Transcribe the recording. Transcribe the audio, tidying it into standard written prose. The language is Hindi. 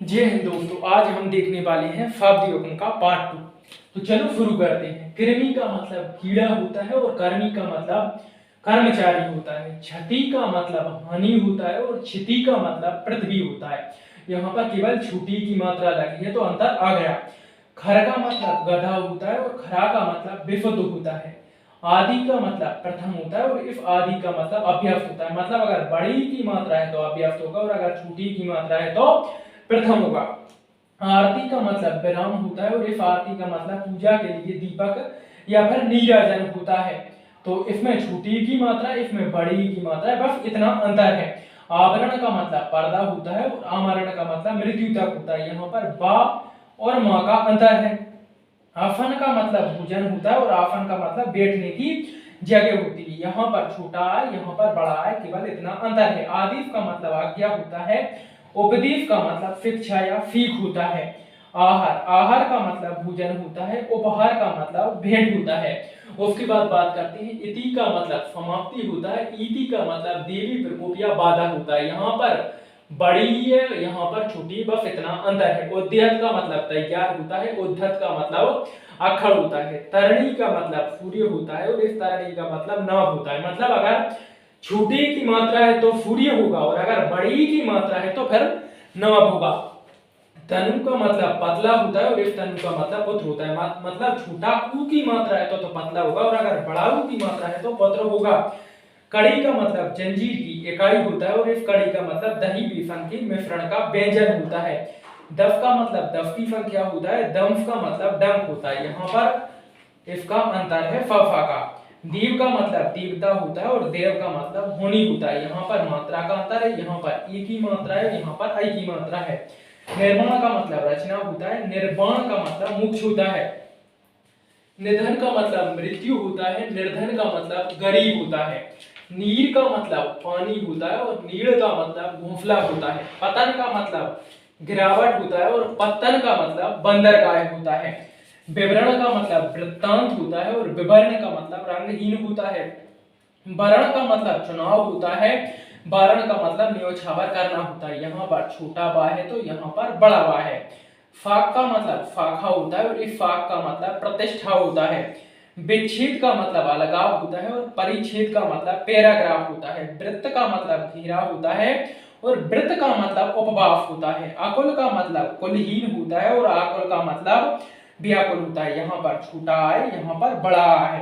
जी हिंद दोस्तों, आज हम देखने वाले हैं फाब्दियों का पार्ट 2। तो चलो शुरू करते हैं। कृमि का मतलब कीड़ा होता है और कर्मी का मतलब कर्मचारी होता है। क्षति का मतलब हानि होता है और क्षति का मतलब पृथ्वी होता है। यहाँ पर केवल छुट्टी की मात्रा लगी है तो अंतर आ गया। खर का मतलब गधा होता है और खरा का मतलब विफुद्ध होता है। आदि का मतलब प्रथम होता है और इफ आदि का मतलब अव्यक्त होता है। मतलब अगर बड़ी की मात्रा है तो अव्यक्त होगा और अगर छोटी की मात्रा है तो प्रथम होगा। आरती का मतलब विराम होता है और इफ आरती का मतलब पूजा के लिए दीपक या फिर नीराजन होता है। तो इसमें छोटी की मात्रा, इसमें बड़ी की मात्रा है, बस इतना अंतर है। आवरण का मतलब पर्दा होता है और आमरण का मतलब मृत्यु तक होता है। यहाँ पर बा और माँ का अंतर है। आसन का मतलब भोजन होता है और आसन का मतलब बैठने की जगह होती है। यहाँ पर छोटा है, यहाँ पर बड़ा है, केवल इतना अंतर है। आदिश का मतलब आज्ञा होता है। उपदेश का मतलब शिक्षा या सीख होता है। आहार आहार का मतलब भोजन होता है। उपहार का मतलब भेंट होता है। उसके बाद बात करते हैं। इति का मतलब समाप्ति होता है। इति का मतलब देवी प्रकोप या बाधा होता है। यहाँ पर बड़ी है, यहाँ पर छोटी, बस इतना अंतर है। उद्यत का मतलब तैयार होता है। उद्धत का मतलब अखड़ होता है। तरणी का मतलब सूर्य होता है और इस तरणी का मतलब नाभ होता है। मतलब अगर छोटी की मात्रा है तो सूर्य होगा और अगर बड़ी की मात्रा है तो फिर नाभ होगा। तनु का मतलब पतला होता है और इस तनु का मतलब पुत्र होता है। मतलब छोटा ऊ की मात्रा है तो पतला होगा और अगर बड़ा ऊ की मात्रा है तो पुत्र होगा। कड़ी का मतलब जंजीर की इकाई होता है और इस कड़ी का मतलब दही बेसन के मिश्रण का व्यंजन होता है। दफ का मतलब दफ की संख्या होता है। दंफ का मतलब डंक होता है। यहाँ पर इसका अंतर है फफा का। देव का मतलब देवता होता है और देव का मतलब होनी होता है। यहाँ पर मात्रा का अंतर है। यहाँ पर ई की मात्रा है, यहाँ पर आई की मात्रा है। निर्माण का मतलब रचना होता है। निर्वाण का मतलब मोक्ष होता है। निधन का मतलब मृत्यु होता है। निर्धन का मतलब गरीब होता है। नीर का मतलब पानी होता है और नीड़ का मतलब घोंसला होता है। पतन का मतलब गिरावट होता है और पत्तन का मतलब बंदरगाह होता है। विवरण का मतलब वृत्तांत होता है और विवरण का मतलब रंगहीन होता है। वर्ण का मतलब चुनाव होता है। वर्ण का मतलब न्योछावर करना होता है। यहाँ पर छोटा बा है तो यहाँ पर बड़ा बा है। फाक का मतलब फाखा होता है और इस फाक का मतलब प्रतिष्ठा होता है। विच्छेद का मतलब अलगाव होता है और परिच्छेद का मतलब पैराग्राफ होता है। वृत्त का मतलब घेरा होता है और वृत्त का मतलब उपवास होता है। अकुल का मतलब कुलहीन होता है और आकुल का मतलब व्याकुल होता है। यहाँ पर छोटा है, यहाँ पर बड़ा है।